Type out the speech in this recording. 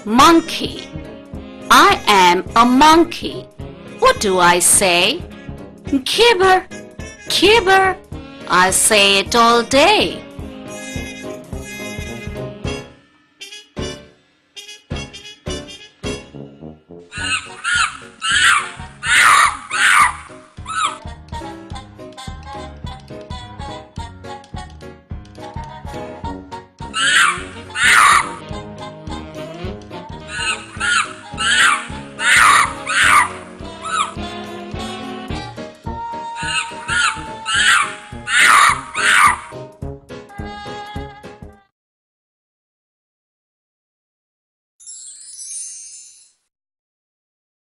Monkey. I am a monkey. What do I say? Kibber, kibber. I say it all day.